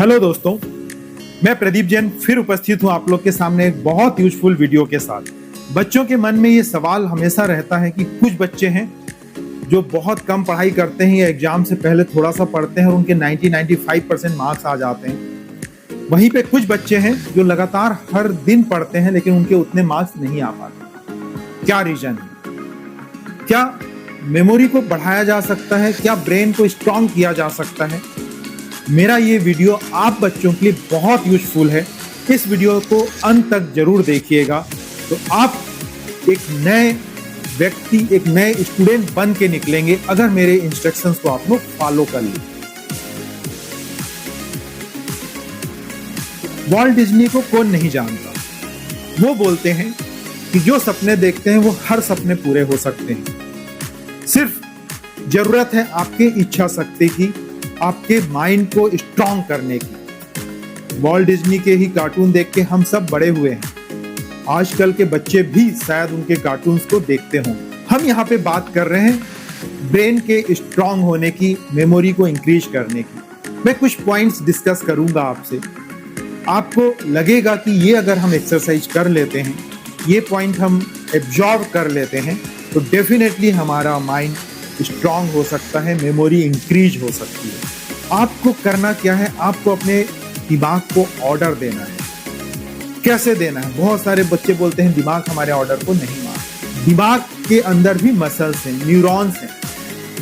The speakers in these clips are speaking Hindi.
हेलो दोस्तों, मैं प्रदीप जैन फिर उपस्थित हूं आप लोग के सामने एक बहुत यूजफुल वीडियो के साथ। बच्चों के मन में ये सवाल हमेशा रहता है कि कुछ बच्चे हैं जो बहुत कम पढ़ाई करते हैं या एग्जाम से पहले थोड़ा सा पढ़ते हैं और उनके 90-95% मार्क्स आ जाते हैं। वहीं पे कुछ बच्चे हैं जो लगातार हर दिन पढ़ते हैं लेकिन उनके उतने मार्क्स नहीं आ पाते। क्या रीजन है? क्या मेमोरी को बढ़ाया जा सकता है? क्या ब्रेन को स्ट्रांग किया जा सकता है? मेरा ये वीडियो आप बच्चों के लिए बहुत यूजफुल है। इस वीडियो को अंत तक जरूर देखिएगा तो आप एक नए व्यक्ति, एक नए स्टूडेंट बन के निकलेंगे अगर मेरे इंस्ट्रक्शंस को आप लोग फॉलो कर लें। वॉल्ट डिज्नी को कौन नहीं जानता? वो बोलते हैं कि जो सपने देखते हैं वो हर सपने पूरे हो सकते हैं। सिर्फ जरूरत है आपके इच्छा शक्ति की, आपके माइंड को स्ट्रांग करने की। वॉल्ट डिज्नी के ही कार्टून देख के हम सब बड़े हुए हैं। आजकल के बच्चे भी शायद उनके कार्टून्स को देखते हों। हम यहाँ पे बात कर रहे हैं ब्रेन के स्ट्रांग होने की, मेमोरी को इंक्रीज करने की। मैं कुछ पॉइंट्स डिस्कस करूंगा आपसे। आपको लगेगा कि ये अगर हम एक्सरसाइज कर लेते हैं, ये पॉइंट हम एब्जॉर्ब कर लेते हैं तो डेफिनेटली हमारा माइंड स्ट्रांग हो सकता है, मेमोरी इंक्रीज हो सकती है। आपको करना क्या है? आपको अपने दिमाग को ऑर्डर देना है। कैसे देना है? बहुत सारे बच्चे बोलते हैं दिमाग हमारे ऑर्डर को नहीं मानता। दिमाग के अंदर भी मसल्स हैं, न्यूरॉन्स हैं,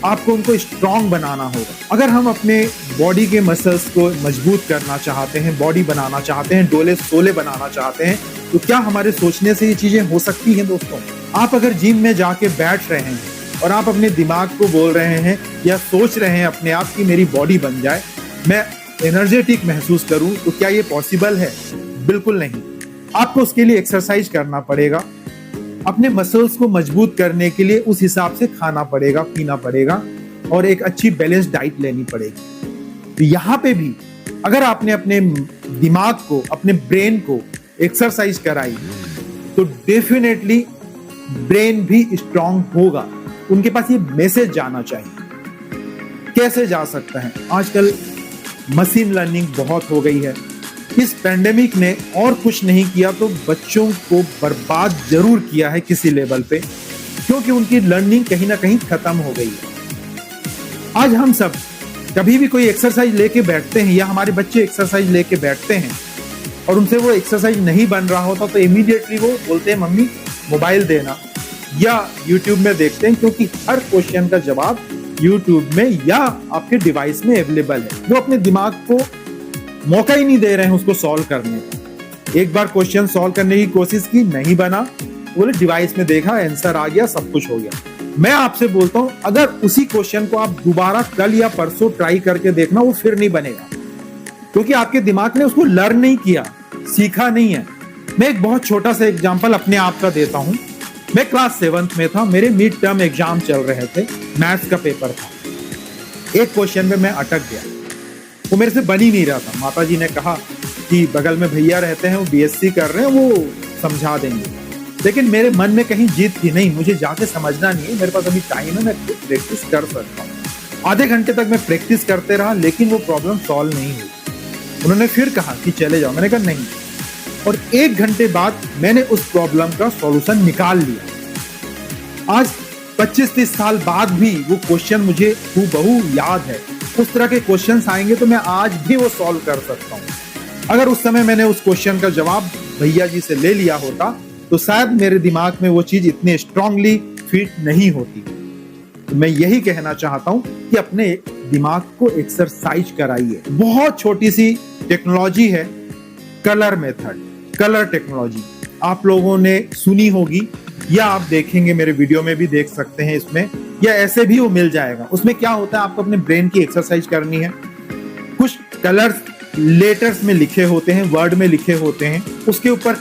आपको उनको स्ट्रांग बनाना होगा। अगर हम अपने बॉडी के मसल्स को मजबूत करना चाहते हैं, बॉडी बनाना चाहते हैं, डोले सोले बनाना चाहते हैं, तो क्या हमारे सोचने से ये चीजें हो सकती हैं? दोस्तों, आप अगर जिम में जाके बैठ रहे हैं और आप अपने दिमाग को बोल रहे हैं या सोच रहे हैं अपने आप की मेरी बॉडी बन जाए, मैं एनर्जेटिक महसूस करूं, तो क्या ये पॉसिबल है? बिल्कुल नहीं। आपको उसके लिए एक्सरसाइज करना पड़ेगा। अपने मसल्स को मजबूत करने के लिए उस हिसाब से खाना पड़ेगा, पीना पड़ेगा और एक अच्छी बैलेंस डाइट लेनी पड़ेगी। तो यहाँ पे भी अगर आपने अपने दिमाग को, अपने ब्रेन को एक्सरसाइज कराई तो डेफिनेटली ब्रेन भी स्ट्रांग होगा। उनके पास ये मैसेज जाना चाहिए। कैसे जा सकता है? आजकल मशीन लर्निंग बहुत हो गई है। इस पैंडेमिक ने और कुछ नहीं किया तो बच्चों को बर्बाद जरूर किया है किसी लेवल पे, क्योंकि उनकी लर्निंग कहीं ना कहीं खत्म हो गई है। आज हम सब कभी भी कोई एक्सरसाइज लेके बैठते हैं या हमारे बच्चे एक्सरसाइज लेके बैठते हैं और उनसे वो एक्सरसाइज नहीं बन रहा होता तो इमीडिएटली वो बोलते हैं मम्मी मोबाइल देना, या यूट्यूब में देखते हैं, क्योंकि हर क्वेश्चन का जवाब यूट्यूब में या आपके डिवाइस में अवेलेबल है। वो अपने दिमाग को मौका ही नहीं दे रहे हैं उसको सॉल्व करने का। एक बार क्वेश्चन सॉल्व करने की कोशिश की, नहीं बना, बोले डिवाइस में देखा, आंसर आ गया, सब कुछ हो गया। मैं आपसे बोलता हूं अगर उसी क्वेश्चन को आप दोबारा कल या परसों ट्राई करके देखना, वो फिर नहीं बनेगा, क्योंकि आपके दिमाग ने उसको लर्न नहीं किया, सीखा नहीं है। मैं एक बहुत छोटा सा एग्जाम्पल अपने आप का देता हूं। मैं क्लास 7th में था, मेरे मिड टर्म एग्जाम चल रहे थे, मैथ्स का पेपर था। एक क्वेश्चन में मैं अटक गया, वो मेरे से बन ही नहीं रहा था। माताजी ने कहा कि बगल में भैया रहते हैं, वो बीएससी कर रहे हैं, वो समझा देंगे। लेकिन मेरे मन में कहीं जीत थी, नहीं मुझे जाके समझना नहीं है, मेरे पास अभी टाइम है, मैं खुद प्रैक्टिस कर सकता हूँ। आधे घंटे तक मैं प्रैक्टिस करते रहा लेकिन वो प्रॉब्लम सॉल्व नहीं हुई। उन्होंने फिर कहा कि चले जाओ, मैंने कहा नहीं, और 1 घंटे बाद मैंने उस प्रॉब्लम का सॉल्यूशन निकाल लिया। आज 25-30 साल बाद भी वो क्वेश्चन मुझे हूबहू याद है। उस तरह के क्वेश्चंस आएंगे तो मैं आज भी वो सॉल्व कर सकता हूँ। अगर उस समय मैंने उस क्वेश्चन का जवाब भैया जी से ले लिया होता तो शायद मेरे दिमाग में वो चीज इतनी स्ट्रांगली फिट नहीं होती। तो मैं यही कहना चाहता हूँ कि अपने दिमाग को एक्सरसाइज कराइए। बहुत छोटी सी टेक्नोलॉजी है, कलर मेथड, कलर टेक्नोलॉजी। आप लोगों ने सुनी होगी या आप देखेंगे, मेरे वीडियो में भी देख सकते हैं इसमें, या ऐसे भी वो मिल जाएगा। उसमें क्या होता है, आपको अपने ब्रेन की एक्सरसाइज करनी है। कुछ कलर्स लेटर्स में लिखे होते हैं, वर्ड में लिखे होते हैं, उसके ऊपर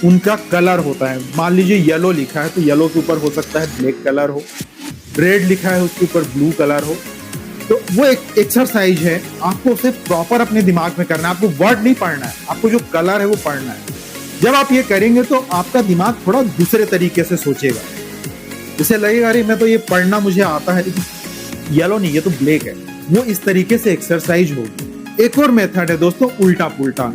उनका कलर होता है। मान लीजिए येलो लिखा है तो येलो के ऊपर हो सकता है ब्लैक कलर हो, रेड लिखा है उसके ऊपर ब्लू कलर हो। तो वो एक एक्सरसाइज है, आपको उसे प्रॉपर अपने दिमाग में करना है। आपको वर्ड नहीं पढ़ना है, आपको जो कलर है वो पढ़ना है। जब आप ये करेंगे तो आपका दिमाग थोड़ा दूसरे तरीके से सोचेगा। उसे लगेगा अरे मैं तो ये पढ़ना मुझे आता है, लेकिन येलो नहीं, ये तो ब्लैक है। वो इस तरीके से एक्सरसाइज होगी। एक और मेथड है दोस्तों, उल्टा पुल्टा।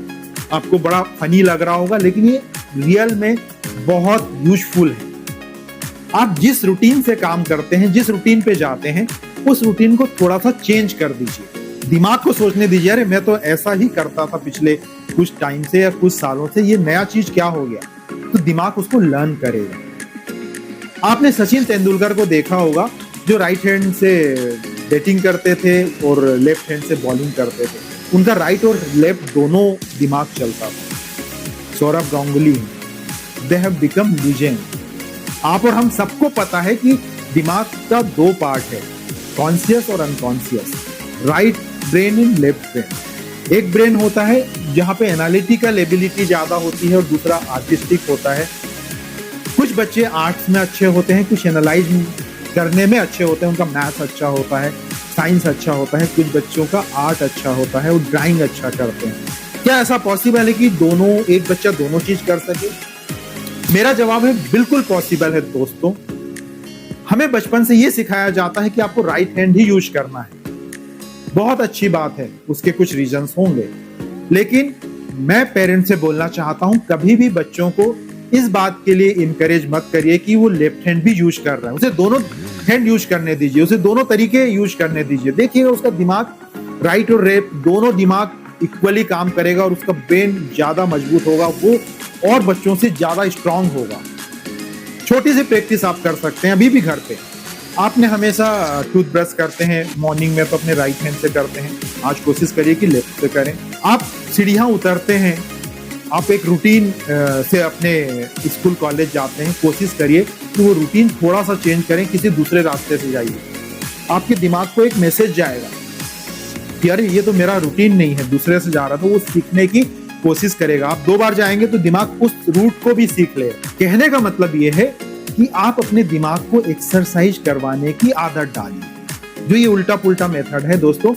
आपको बड़ा फनी लग रहा होगा, लेकिन ये रियल में बहुत यूजफुल है। आप जिस रूटीन से काम करते हैं, जिस रूटीन पे जाते हैं, उस रूटीन को थोड़ा सा चेंज कर दीजिए। दिमाग को सोचने दीजिए, अरे मैं तो ऐसा ही करता था पिछले कुछ टाइम से या कुछ सालों से, ये नया चीज क्या हो गया? तो दिमाग उसको लर्न करेगा। आपने सचिन तेंदुलकर को देखा होगा, जो राइट हैंड से बैटिंग करते थे और लेफ्ट हैंड से बॉलिंग करते थे। उनका राइट और लेफ्ट दोनों दिमाग चलता था। Saurabh Ganguly, they have become legend. आप और हम सबको पता है कि दिमाग का दो पार्ट है, कॉन्शियस और unconscious, right brain and left brain. एक ब्रेन होता है जहां पे एनालिटिकल एबिलिटी ज्यादा होती है और दूसरा आर्टिस्टिक होता है। कुछ बच्चे आर्ट्स में अच्छे होते हैं, कुछ एनालाइज करने में अच्छे होते हैं, उनका मैथ्स अच्छा होता है, साइंस अच्छा होता है। कुछ बच्चों का आर्ट अच्छा होता है, वो ड्राइंग अच्छा करते हैं। क्या ऐसा पॉसिबल है कि दोनों, एक बच्चा दोनों चीज कर सके? मेरा जवाब है बिल्कुल पॉसिबल है दोस्तों। हमें बचपन से ये सिखाया जाता है कि आपको राइट हैंड ही यूज करना है। बहुत अच्छी बात है, उसके कुछ रीजंस होंगे, लेकिन मैं पेरेंट्स से बोलना चाहता हूं, कभी भी बच्चों को इस बात के लिए इनकरेज मत करिए कि वो लेफ्ट हैंड भी यूज कर रहा है। उसे दोनों हैंड यूज करने दीजिए, उसे दोनों तरीके यूज करने दीजिए। देखिएगा उसका दिमाग, राइट और लेफ्ट दोनों दिमाग इक्वली काम करेगा और उसका ब्रेन ज्यादा मजबूत होगा, वो और बच्चों से ज्यादा स्ट्रांग होगा। छोटी सी प्रैक्टिस आप कर सकते हैं अभी भी घर पे। आपने हमेशा टूथब्रश करते हैं मॉर्निंग में तो अपने राइट हैंड से करते हैं, आज कोशिश करिए कि लेफ्ट से करें। आप सीढ़ियां उतरते हैं, आप एक रूटीन से अपने स्कूल कॉलेज जाते हैं, कोशिश करिए कि वो रूटीन थोड़ा सा चेंज करें, किसी दूसरे रास्ते से जाइए। आपके दिमाग को एक मैसेज जाएगा कि अरे ये तो मेरा रूटीन नहीं है, दूसरे से जा रहा था, वो सीखने की कोशिश करेगा। आप 2 बार जाएंगे तो दिमाग उस रूट को भी सीख लेगा। कहने का मतलब ये है कि आप अपने दिमाग को एक्सरसाइज करवाने की आदत डालिए। जो ये उल्टा पुल्टा मेथड है दोस्तों,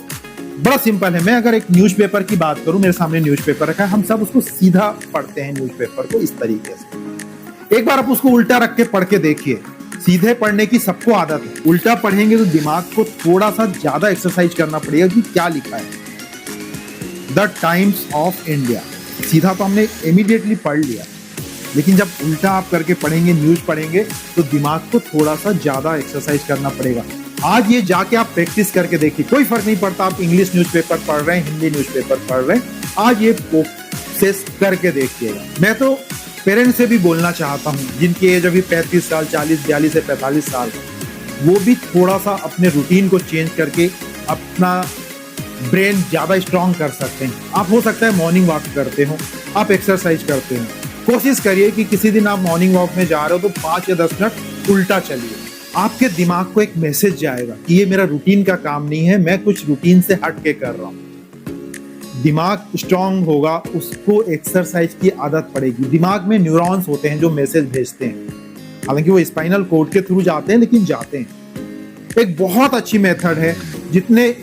बड़ा सिंपल है। मैं अगर एक न्यूज़पेपर की बात करूं, मेरे सामने न्यूज़पेपर रखा है, हम सब उसको सीधा पढ़ते हैं न्यूज़पेपर को इस तरीके से। एक बार आप उसको उल्टा रख के पढ़ के देखिए। सीधे पढ़ने की सबको आदत है, उल्टा पढ़ेंगे तो दिमाग को थोड़ा सा ज्यादा एक्सरसाइज करना पड़ेगा कि क्या लिखा है। द टाइम्स ऑफ इंडिया, सीधा तो हमने इमीडिएटली पढ़ लिया, लेकिन जब उल्टा आप करके पढ़ेंगे, न्यूज पढ़ेंगे, तो दिमाग को थोड़ा सा ज्यादा एक्सरसाइज करना पड़ेगा। आज ये जाके आप प्रैक्टिस करके देखिए, कोई फर्क नहीं पड़ता आप इंग्लिश न्यूज़पेपर पढ़ रहे हैं, हिंदी न्यूज़पेपर पढ़ रहे हैं, आज ये प्रोसेस करके देखिएगा। मैं तो पेरेंट्स से भी बोलना चाहता हूँ, जिनकी एज अभी 35 साल, 40, 42 से 45 साल, वो भी थोड़ा सा अपने रूटीन को चेंज करके अपना ब्रेन ज्यादा स्ट्रांग कर सकते हैं। आप हो सकता है मॉर्निंग वॉक करते हो, आप एक्सरसाइज करते हो, कोशिश करिए कि किसी दिन आप मॉर्निंग वॉक में जा रहे हो तो 5 या 10 मिनट उल्टा चलिए। आपके दिमाग को एक मैसेज जाएगा कि ये मेरा रूटीन का काम नहीं है, मैं कुछ रूटीन से हट के कर रहा हूँ। दिमाग स्ट्रांग होगा, उसको एक्सरसाइज की आदत पड़ेगी। दिमाग में न्यूरॉन्स होते हैं जो मैसेज भेजते हैं, हालांकि वो स्पाइनल कोड के थ्रू जाते हैं, लेकिन जाते हैं। एक बहुत अच्छी मेथड है, जितने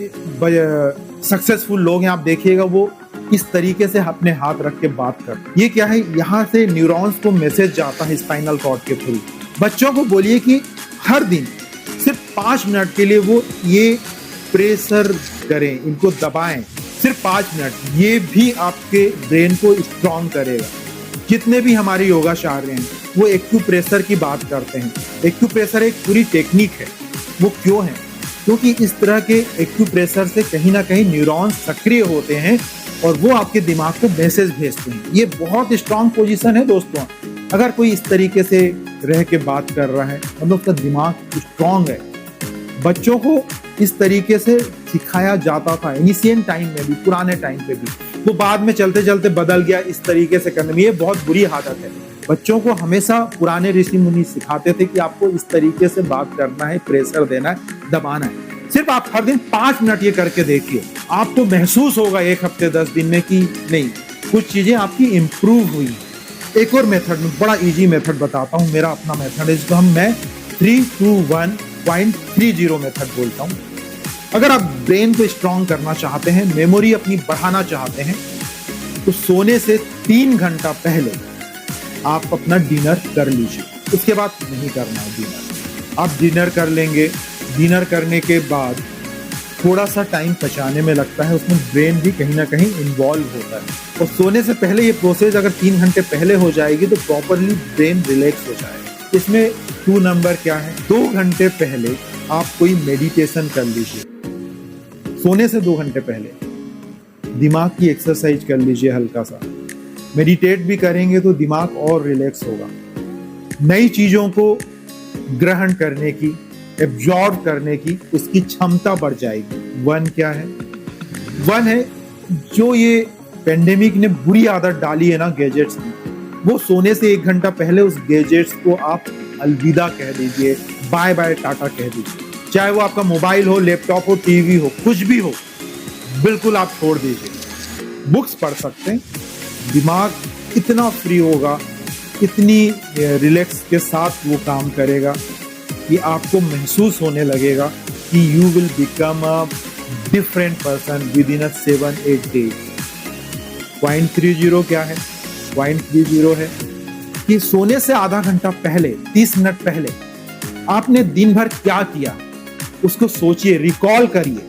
सक्सेसफुल लोग हैं आप देखिएगा वो इस तरीके से अपने हाथ रख के बात करते। ये क्या है, यहाँ से न्यूरॉन्स को मैसेज जाता है स्पाइनल कॉर्ड के थ्रू। बच्चों को बोलिए कि हर दिन सिर्फ 5 मिनट के लिए वो ये प्रेशर करें, इनको दबाएं, सिर्फ 5 मिनट। ये भी आपके ब्रेन को स्ट्रांग करेगा। जितने भी हमारे योगाचार्य हैं वो एक्यूप्रेशर की बात करते हैं। एक्यूप्रेशर एक पूरी टेक्निक है। वो क्यों है? क्योंकि इस तरह के एक्यूप्रेशर से कहीं ना कहीं न्यूरॉन्स सक्रिय होते हैं और वो आपके दिमाग को मैसेज भेजते हैं। ये बहुत स्ट्रांग पोजीशन है दोस्तों। अगर कोई इस तरीके से रह के बात कर रहा है मतलब उसका दिमाग स्ट्रांग है। बच्चों को इस तरीके से सिखाया जाता था एनिशिएंट टाइम में भी, पुराने टाइम पे भी। वो बाद में चलते चलते बदल गया इस तरीके से करने में। ये बहुत बुरी आदत है। बच्चों को हमेशा पुराने ऋषि मुनि सिखाते थे कि आपको इस तरीके से बात करना है, प्रेशर देना है, दबाना है। सिर्फ आप हर दिन 5 मिनट ये करके देखिए, आपको महसूस होगा 1 हफ्ते 10 दिन में कि नहीं, कुछ चीजें आपकी इंप्रूव हुई। एक और मेथड में बड़ा इजी मेथड बताता हूँ, मेरा अपना मेथड है जिसको मैं 3-2-1.30 मेथड बोलता हूँ। अगर आप ब्रेन को स्ट्रांग करना चाहते हैं, मेमोरी अपनी बढ़ाना चाहते हैं, तो सोने से 3 घंटा पहले आप अपना डिनर कर लीजिए। उसके बाद नहीं करना है डिनर। आप डिनर कर लेंगे, डिनर करने के बाद थोड़ा सा टाइम पचाने में लगता है, उसमें ब्रेन भी कहीं ना कहीं इन्वॉल्व होता है। और सोने से पहले ये प्रोसेस अगर 3 घंटे पहले हो जाएगी तो प्रॉपरली ब्रेन रिलैक्स हो जाएगा। इसमें 2 नंबर क्या है, 2 घंटे पहले आप कोई मेडिटेशन कर लीजिए। सोने से 2 घंटे पहले दिमाग की एक्सरसाइज कर लीजिए हल्का सा। मेडिटेट भी करेंगे तो दिमाग और रिलैक्स होगा। नई चीजों को ग्रहण करने की, एब्जॉर्ब करने की उसकी क्षमता बढ़ जाएगी। 1 क्या है, 1 है जो ये पेंडेमिक ने बुरी आदत डाली है ना गैजेट्स की, वो सोने से 1 घंटा पहले उस गैजेट्स को आप अलविदा कह दीजिए, बाय बाय टाटा कह दीजिए। चाहे वो आपका मोबाइल हो, लैपटॉप हो, टीवी हो, कुछ भी हो, बिल्कुल आप छोड़ दीजिए। बुक्स पढ़ सकते हैं, दिमाग इतना फ्री होगा, इतनी रिलैक्स के साथ वो काम करेगा कि आपको महसूस होने लगेगा कि you will become a different person with in 7-8 days. Point 30 क्या है, पॉइंट 30 है कि सोने से आधा घंटा पहले, 30 मिनट पहले आपने दिन भर क्या किया उसको सोचिए, रिकॉल करिए,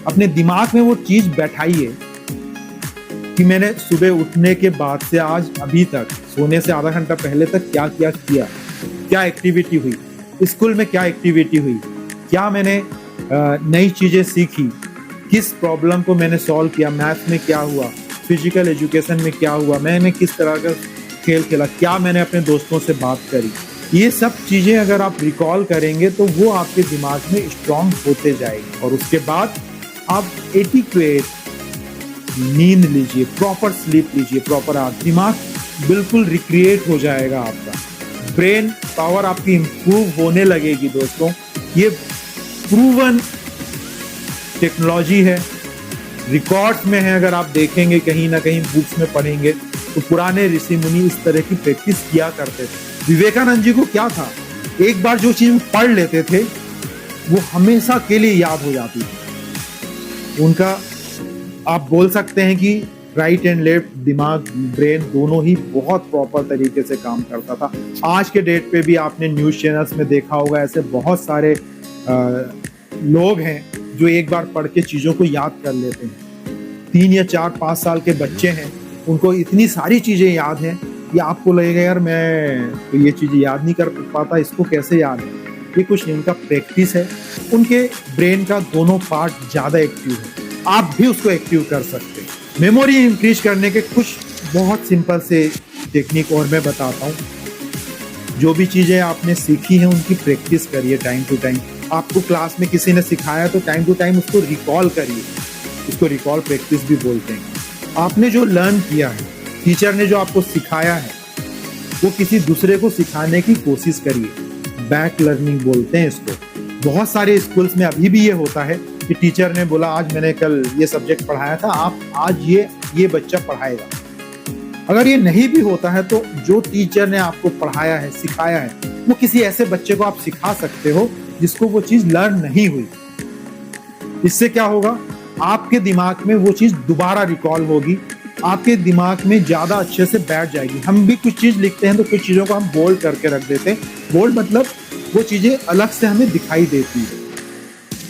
अपने दिमाग में वो चीज बैठाइए कि मैंने सुबह उठने के बाद से आज अभी तक, सोने से आधा घंटा पहले तक क्या क्या किया, क्या एक्टिविटी हुई, स्कूल में क्या एक्टिविटी हुई, क्या मैंने नई चीजें सीखी, किस प्रॉब्लम को मैंने सॉल्व किया, मैथ्स में क्या हुआ, फिजिकल एजुकेशन में क्या हुआ, मैंने किस तरह का खेल खेला, क्या मैंने अपने दोस्तों से बात करी। ये सब चीजें अगर आप रिकॉल करेंगे तो वो आपके दिमाग में स्ट्रांग होते जाएगी। और उसके बाद आप एडिक्वेट नींद लीजिए, प्रॉपर स्लीप लीजिए, प्रॉपर आप दिमाग बिल्कुल रिक्रिएट हो जाएगा, आपका ब्रेन पावर आपकी इंप्रूव होने लगेगी। दोस्तों ये प्रूवन टेक्नोलॉजी है, रिकॉर्ड्स में है। अगर आप देखेंगे कहीं ना कहीं बुक्स में पढ़ेंगे तो पुराने ऋषि मुनि इस तरह की प्रैक्टिस किया करते थे। विवेकानंद जी को क्या था, एक बार जो चीज पढ़ लेते थे वो हमेशा के लिए याद हो जाती थी उनका। आप बोल सकते हैं कि राइट एंड लेफ्ट दिमाग, ब्रेन दोनों ही बहुत प्रॉपर तरीके से काम करता था। आज के डेट पे भी आपने न्यूज चैनल्स में देखा होगा, ऐसे बहुत सारे लोग हैं जो एक बार पढ़ के चीजों को याद कर लेते हैं। 3 या 4-5 साल के बच्चे हैं, उनको इतनी सारी चीजें याद हैं कि आपको लगेगा यार मैं तो ये चीजें याद नहीं कर पाता, इसको कैसे याद है। ये कुछ इनका प्रैक्टिस है, उनके ब्रेन का दोनों पार्ट ज्यादा एक्टिव है। आप भी उसको एक्टिव कर सकते हैं। मेमोरी इंक्रीज करने के कुछ बहुत सिंपल से टेक्निक और मैं बताता हूँ। जो भी चीजें आपने सीखी हैं उनकी प्रैक्टिस करिए टाइम टू टाइम। आपको क्लास में किसी ने सिखाया तो टाइम टू टाइम उसको रिकॉल करिए, इसको रिकॉल प्रैक्टिस भी बोलते हैं। आपने जो लर्न किया है, टीचर ने जो आपको सिखाया है, वो किसी दूसरे को सिखाने की कोशिश करिए। बैक लर्निंग बोलते हैं इसको। बहुत सारे स्कूल्स में अभी भी ये होता है कि टीचर ने बोला आज मैंने कल ये सब्जेक्ट पढ़ाया था, आप आज ये बच्चा पढ़ाएगा। अगर ये नहीं भी होता है तो जो टीचर ने आपको पढ़ाया है, सिखाया है, वो किसी ऐसे बच्चे को आप सिखा सकते हो जिसको वो चीज लर्न नहीं हुई। इससे क्या होगा, आपके दिमाग में वो चीज दोबारा रिकॉल होगी, आपके दिमाग में ज्यादा अच्छे से बैठ जाएगी। हम भी कुछ चीज लिखते हैं तो कुछ चीजों को हम बोल्ड करके रख देते हैं। बोल्ड मतलब वो चीजें अलग से हमें दिखाई देती है।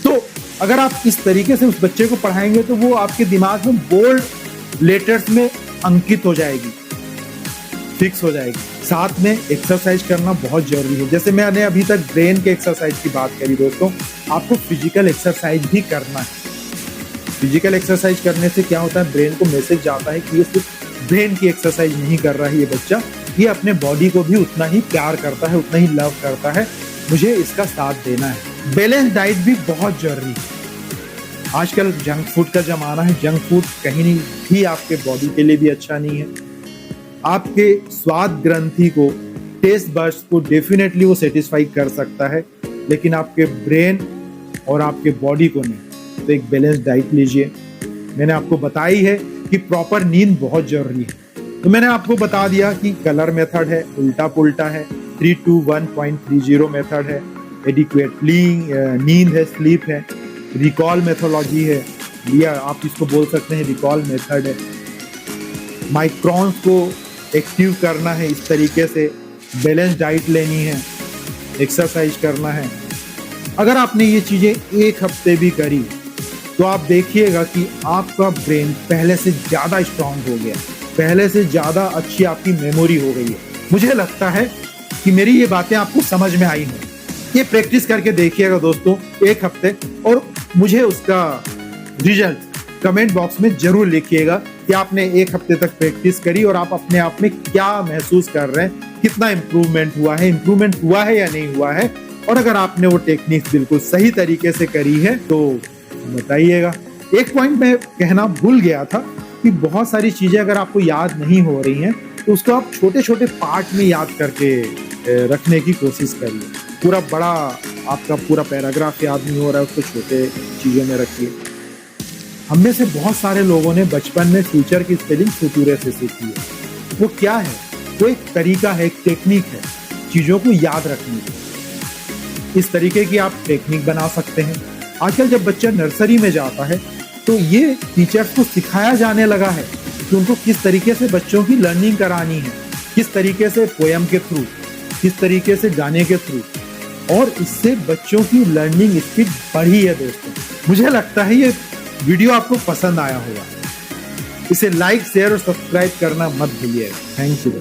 तो अगर आप इस तरीके से उस बच्चे को पढ़ाएंगे तो वो आपके दिमाग में बोल्ड लेटर्स में अंकित हो जाएगी, फिक्स हो जाएगी। साथ में एक्सरसाइज करना बहुत जरूरी है। जैसे मैंने अभी तक ब्रेन के एक्सरसाइज की बात करी, दोस्तों आपको फिजिकल एक्सरसाइज भी करना है। फिजिकल एक्सरसाइज करने से क्या होता है, ब्रेन को मैसेज जाता है कि ये सिर्फ ब्रेन की एक्सरसाइज नहीं कर रहा है ये बच्चा, ये अपने बॉडी को भी उतना ही प्यार करता है, उतना ही लव करता है, मुझे इसका साथ देना है। बैलेंस डाइट भी बहुत जरूरी है। आजकल जंक फूड का जमाना है, जंक फूड कहीं भी आपके बॉडी के लिए भी अच्छा नहीं है। आपके स्वाद ग्रंथि को, टेस्ट बड्स को डेफिनेटली वो सेटिस्फाई कर सकता है, लेकिन आपके ब्रेन और आपके बॉडी को नहीं। तो एक बैलेंस डाइट लीजिए। मैंने आपको बताई है कि प्रॉपर नींद बहुत जरूरी है, तो मैंने आपको बता दिया कि कलर मेथड है, उल्टा पुल्टा है, 3-2-1.30 मेथड है, एडिक्वेटली नींद है, स्लीप है, रिकॉल मेथोलॉजी है, या आप इसको बोल सकते हैं रिकॉल मेथड है, माइक्रोन्स को एक्टिव करना है इस तरीके से, बैलेंस डाइट लेनी है, एक्सरसाइज करना है। अगर आपने ये चीजें 1 हफ्ते भी करी तो आप देखिएगा कि आपका ब्रेन पहले से ज्यादा स्ट्रांग हो गया, पहले से ज्यादा अच्छी आपकी मेमोरी हो गई है। मुझे लगता है कि मेरी ये बातें आपको समझ में आई हों। ये प्रैक्टिस करके देखिएगा दोस्तों 1 हफ्ते, और मुझे उसका रिजल्ट कमेंट बॉक्स में जरूर लिखिएगा कि आपने 1 हफ्ते तक प्रैक्टिस करी और आप अपने आप में क्या महसूस कर रहे हैं, कितना इम्प्रूवमेंट हुआ है या नहीं हुआ है। और अगर आपने वो टेक्निक्स बिल्कुल सही तरीके से करी है तो बताइएगा। एक पॉइंट मैं कहना भूल गया था कि बहुत सारी चीजें अगर आपको याद नहीं हो रही हैं तो उसको आप छोटे छोटे पार्ट में याद करके रखने की कोशिश करिए। पूरा बड़ा आपका पूरा पैराग्राफ याद नहीं हो रहा है, उसको छोटे चीजों में रखिए। हम में से बहुत सारे लोगों ने बचपन में फ्यूचर की स्पेलिंग फुटूरे से सीखी है। वो क्या है? वो एक तरीका है, एक टेक्निक है चीजों को याद रखने की। इस तरीके की आप टेक्निक बना सकते हैं। आजकल जब बच्चा नर्सरी में जाता है तो ये टीचर्स को सिखाया जाने लगा है कि उनको किस तरीके से बच्चों की लर्निंग करानी है, किस तरीके से पोएम के थ्रू, किस तरीके से गाने के थ्रू, और इससे बच्चों की लर्निंग स्पीड बढ़ी है दोस्तों। मुझे लगता है ये वीडियो आपको पसंद आया होगा। इसे लाइक, शेयर और सब्सक्राइब करना मत भूलिएगा। Thank you.